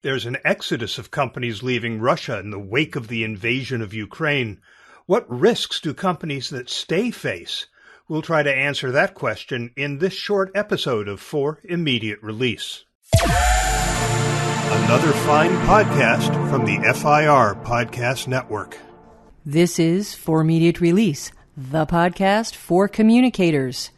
There's an exodus of companies leaving Russia in the wake of the invasion of Ukraine. What risks do companies that stay face? We'll try to answer that question in this short episode of For Immediate Release. Another fine podcast from the FIR Podcast Network. This is For Immediate Release, the podcast for communicators.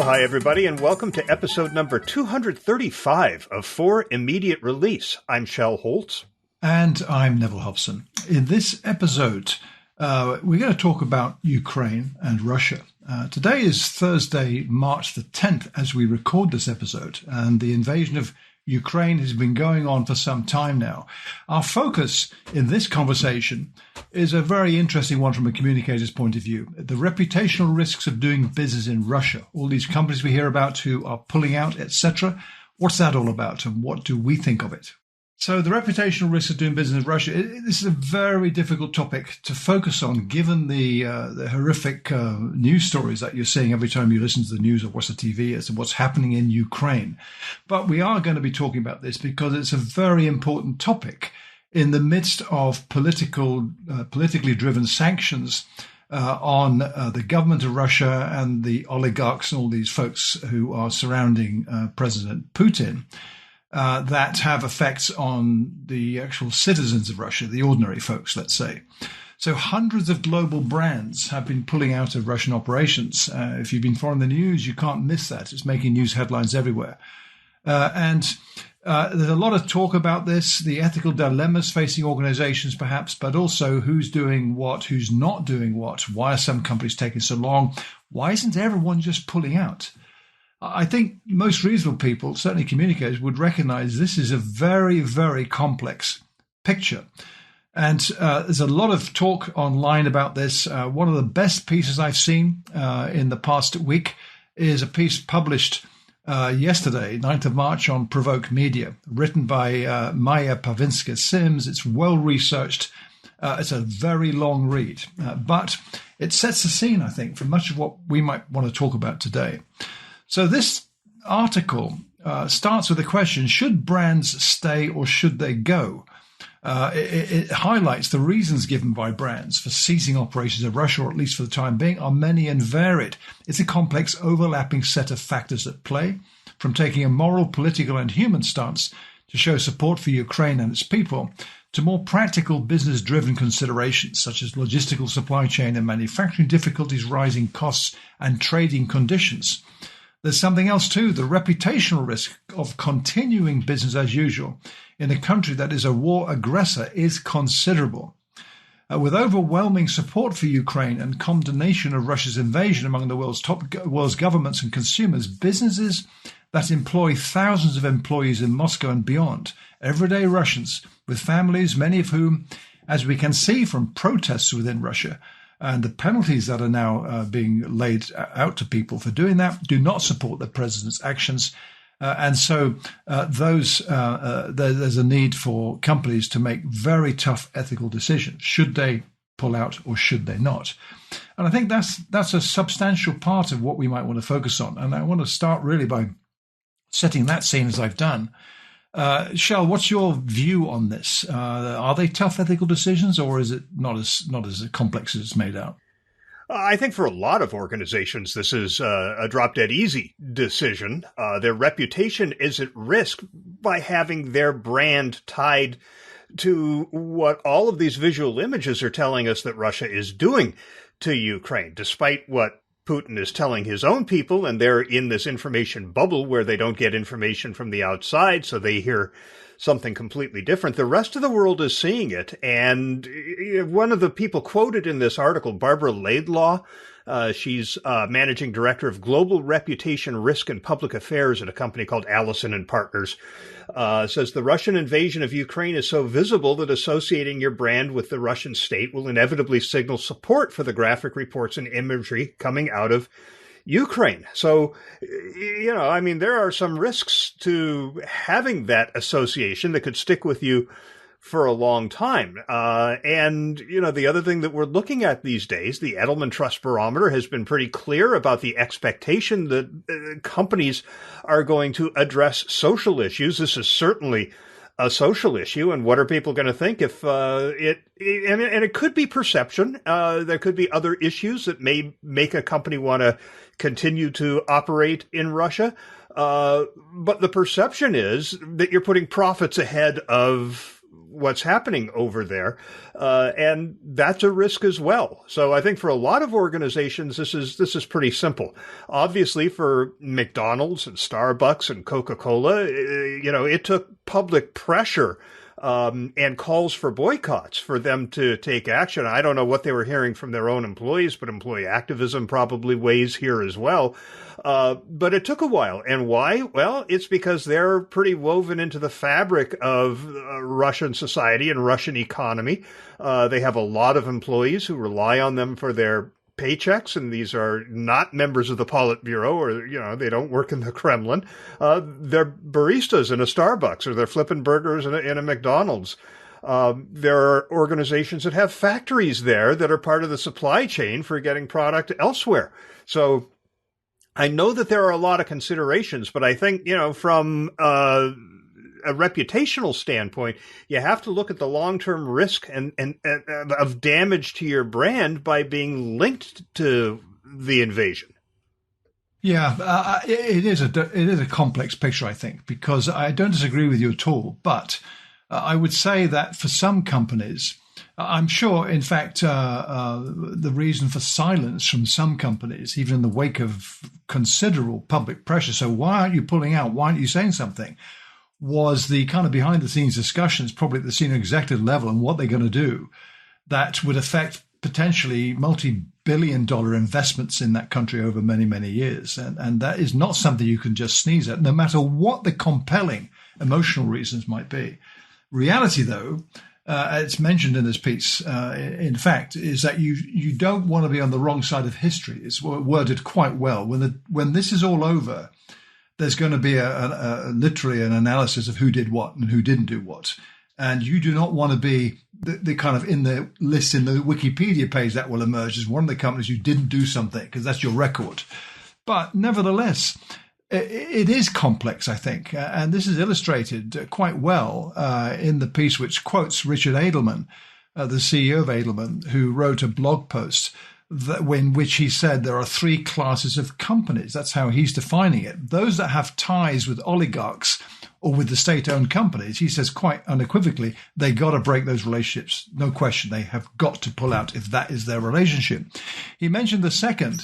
Hi, everybody, and welcome to episode number 235 of For Immediate Release. I'm Shel Holtz. And I'm Neville Hobson. In this episode, we're going to talk about Ukraine and Russia. Today is Thursday, March the 10th, as we record this episode, and the invasion of Ukraine has been going on for some time now. Our focus in this conversation is a very interesting one from a communicator's point of view. The reputational risks of doing business in Russia. All these companies we hear about who are pulling out, etc. What's that all about, and what do we think of it? So the reputational risks of doing business in Russia, this is a very difficult topic to focus on, given the horrific news stories that you're seeing every time you listen to the news or watch the TV as to what's happening in Ukraine. But we are going to be talking about this because it's a very important topic in the midst of politically driven sanctions on the government of Russia and the oligarchs and all these folks who are surrounding President Putin. That have effects on the actual citizens of Russia, the ordinary folks, let's say. So hundreds of global brands have been pulling out of Russian operations. If you've been following the news, you can't miss that. It's making news headlines everywhere. And there's a lot of talk about this, the ethical dilemmas facing organizations perhaps, but also who's doing what, who's not doing what. Why are some companies taking so long? Why isn't everyone just pulling out? I think most reasonable people, certainly communicators, would recognize this is a very, very complex picture. And there's a lot of talk online about this. One of the best pieces I've seen in the past week is a piece published yesterday, 9th of March, on Provoke Media, written by Maya Pawinska-Sims. It's well-researched. It's a very long read, but it sets the scene, I think, for much of what we might want to talk about today. So this article starts with the question, should brands stay or should they go? It highlights the reasons given by brands for ceasing operations in Russia, or at least for the time being, are many and varied. It's a complex, overlapping set of factors at play, from taking a moral, political and human stance to show support for Ukraine and its people, to more practical business-driven considerations such as logistical supply chain and manufacturing difficulties, rising costs and trading conditions. There's something else too. The reputational risk of continuing business as usual in a country that is a war aggressor is considerable. With overwhelming support for Ukraine and condemnation of Russia's invasion among the world's governments and consumers, businesses that employ thousands of employees in Moscow and beyond, everyday Russians with families, many of whom, as we can see from protests within Russia, and the penalties that are now being laid out to people for doing that, do not support the president's actions. And so there's a need for companies to make very tough ethical decisions. Should they pull out or should they not? And I think that's a substantial part of what we might want to focus on. And I want to start really by setting that scene as I've done. Shel, what's your view on this? Are they tough ethical decisions, or is it not as complex as it's made out? I think for a lot of organizations, this is a drop-dead easy decision. Their reputation is at risk by having their brand tied to what all of these visual images are telling us that Russia is doing to Ukraine, despite what Putin is telling his own people, and they're in this information bubble where they don't get information from the outside, so they hear something completely different. The rest of the world is seeing it, and one of the people quoted in this article, Barbara Laidlaw, she's managing director of global reputation risk and public affairs at a company called Allison and Partners, says the Russian invasion of Ukraine is so visible that associating your brand with the Russian state will inevitably signal support for the graphic reports and imagery coming out of Ukraine. So, I mean, there are some risks to having that association that could stick with you for a long time. And the other thing that we're looking at these days, the Edelman Trust Barometer has been pretty clear about the expectation that companies are going to address social issues. This is certainly a social issue. And what are people going to think if it could be perception. There could be other issues that may make a company want to continue to operate in Russia. But the perception is that you're putting profits ahead of what's happening over there. And that's a risk as well. So I think for a lot of organizations, this is pretty simple. Obviously for McDonald's and Starbucks and Coca-Cola, it took public pressure and calls for boycotts for them to take action. I don't know what they were hearing from their own employees, but employee activism probably weighs here as well. But it took a while. And why? Well, it's because they're pretty woven into the fabric of Russian society and Russian economy. They have a lot of employees who rely on them for their paychecks, and these are not members of the Politburo, or, they don't work in the Kremlin. They're baristas in a Starbucks, or they're flipping burgers in a McDonald's. There are organizations that have factories there that are part of the supply chain for getting product elsewhere. So I know that there are a lot of considerations, but I think, from a reputational standpoint, you have to look at the long-term risk and of damage to your brand by being linked to the invasion. Yeah, it is a complex picture, I think, because I don't disagree with you at all. But I would say that for some companies, I'm sure, in fact, the reason for silence from some companies, even in the wake of considerable public pressure, so why aren't you pulling out? Why aren't you saying something? Was the kind of behind-the-scenes discussions, probably at the senior executive level, and what they're going to do that would affect potentially multi-billion-dollar investments in that country over many, many years. And that is not something you can just sneeze at, no matter what the compelling emotional reasons might be. Reality, though, it's mentioned in this piece, in fact, is that you don't want to be on the wrong side of history. It's worded quite well. When this is all over, there's going to be literally an analysis of who did what and who didn't do what. And you do not want to be the kind of in the list in the Wikipedia page that will emerge as one of the companies who didn't do something, because that's your record. But nevertheless, it is complex, I think. And this is illustrated quite well in the piece which quotes Richard Edelman, the CEO of Edelman, who wrote a blog post in which he said there are three classes of companies. That's how he's defining it. Those that have ties with oligarchs or with the state-owned companies, he says quite unequivocally, they got to break those relationships. No question, they have got to pull out if that is their relationship. He mentioned the second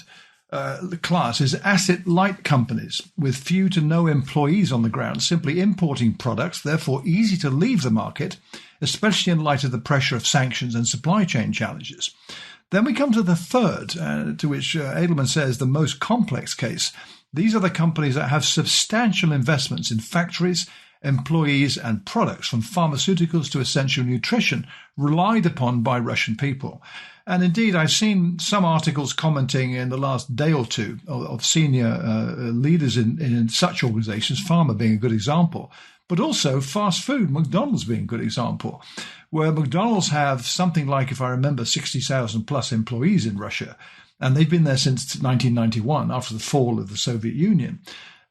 class is asset-light companies with few to no employees on the ground, simply importing products, therefore easy to leave the market, especially in light of the pressure of sanctions and supply chain challenges. Then we come to the third, to which Edelman says the most complex case. These are the companies that have substantial investments in factories, employees, and products, from pharmaceuticals to essential nutrition, relied upon by Russian people. And indeed, I've seen some articles commenting in the last day or two of senior leaders in such organizations, pharma being a good example, but also fast food, McDonald's being a good example, where McDonald's have something like, if I remember, 60,000 plus employees in Russia. And they've been there since 1991, after the fall of the Soviet Union.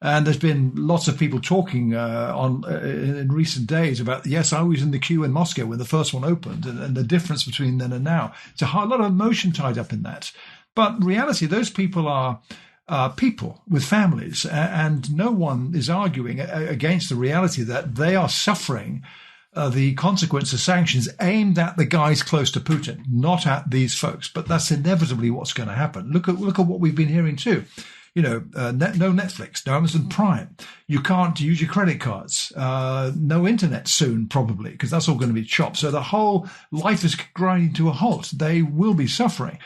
And there's been lots of people talking in recent days about, yes, I was in the queue in Moscow when the first one opened, and the difference between then and now. It's a lot of emotion tied up in that. But in reality, those people are people with families, and no one is arguing against the reality that they are suffering the consequence of sanctions aimed at the guys close to Putin, not at these folks. But that's inevitably what's going to happen. Look at what we've been hearing too. No Netflix, no Amazon Prime. You can't use your credit cards. No internet soon, probably, because that's all going to be chopped. So the whole life is grinding to a halt. They will be suffering.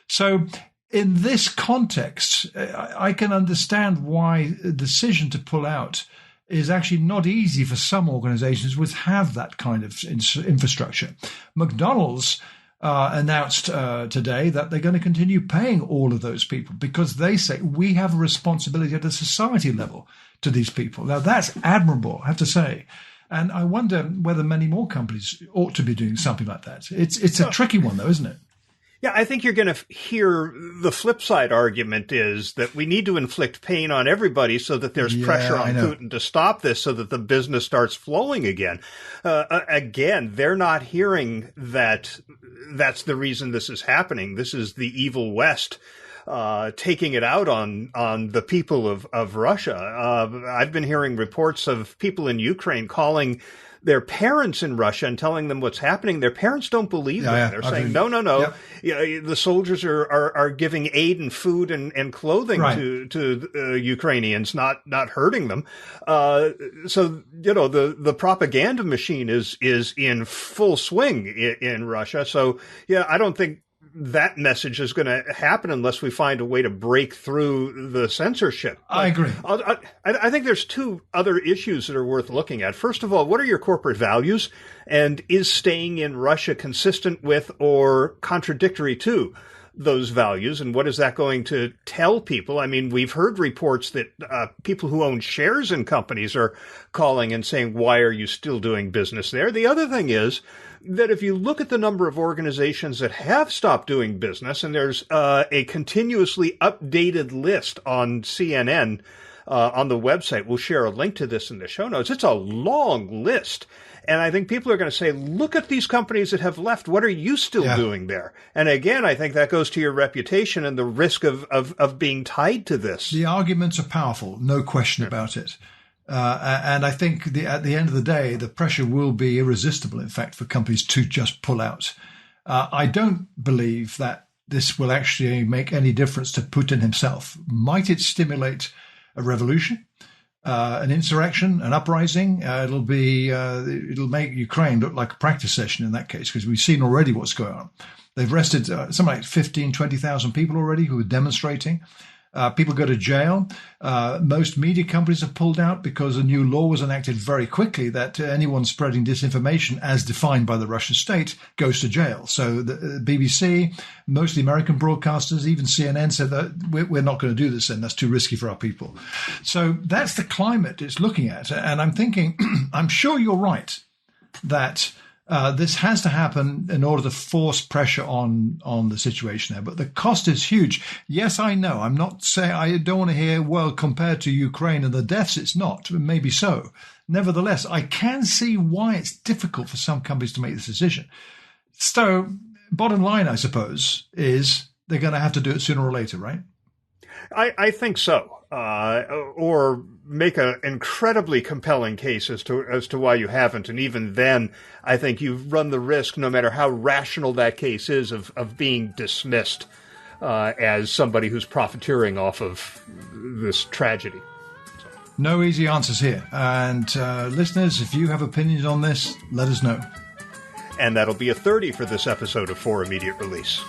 So in this context, I can understand why a decision to pull out is actually not easy for some organizations which have that kind of infrastructure. McDonald's announced today that they're going to continue paying all of those people because they say we have a responsibility at a society level to these people. Now, that's admirable, I have to say. And I wonder whether many more companies ought to be doing something like that. It's a tricky one, though, isn't it? Yeah, I think you're going to hear the flip side argument is that we need to inflict pain on everybody so that there's pressure on Putin to stop this so that the business starts flowing again. Again, they're not hearing that that's the reason this is happening. This is the evil West taking it out on the people of Russia. I've been hearing reports of people in Ukraine calling their parents in Russia and telling them what's happening. Their parents don't believe them. They're saying, no. Yep. Yeah, the soldiers are giving aid and food and clothing to Ukrainians, not hurting them. So, the propaganda machine is in full swing in Russia. So, yeah, I don't think that message is going to happen unless we find a way to break through the censorship. I agree. I think there's two other issues that are worth looking at. First of all, what are your corporate values? And is staying in Russia consistent with or contradictory to those values? And what is that going to tell people? I mean, we've heard reports that people who own shares in companies are calling and saying, why are you still doing business there? The other thing is that if you look at the number of organizations that have stopped doing business, and there's a continuously updated list on CNN on the website, we'll share a link to this in the show notes. It's a long list. And I think people are going to say, look at these companies that have left. What are you still doing there? And again, I think that goes to your reputation and the risk of being tied to this. The arguments are powerful, no question about it. And I think at the end of the day, the pressure will be irresistible, in fact, for companies to just pull out. I don't believe that this will actually make any difference to Putin himself. Might it stimulate a revolution, an insurrection, an uprising? It'll make Ukraine look like a practice session in that case, because we've seen already what's going on. They've arrested something like 15, 20,000 people already who are demonstrating. People go to jail. Most media companies have pulled out because a new law was enacted very quickly that anyone spreading disinformation as defined by the Russian state goes to jail. So the BBC, most of the American broadcasters, even CNN said that we're not going to do this and that's too risky for our people. So that's the climate it's looking at. And I'm thinking, I'm sure you're right that this has to happen in order to force pressure on the situation there. But the cost is huge. Yes, I know. I'm not saying, I don't want to hear, well, compared to Ukraine and the deaths, it's not. Maybe so. Nevertheless, I can see why it's difficult for some companies to make this decision. So bottom line, I suppose, is they're going to have to do it sooner or later, right? I think so. Or make an incredibly compelling case as to why you haven't. And even then, I think you've run the risk, no matter how rational that case is, of being dismissed as somebody who's profiteering off of this tragedy. No easy answers here. And listeners, if you have opinions on this, let us know. And that'll be a 30 for this episode of For Immediate Release.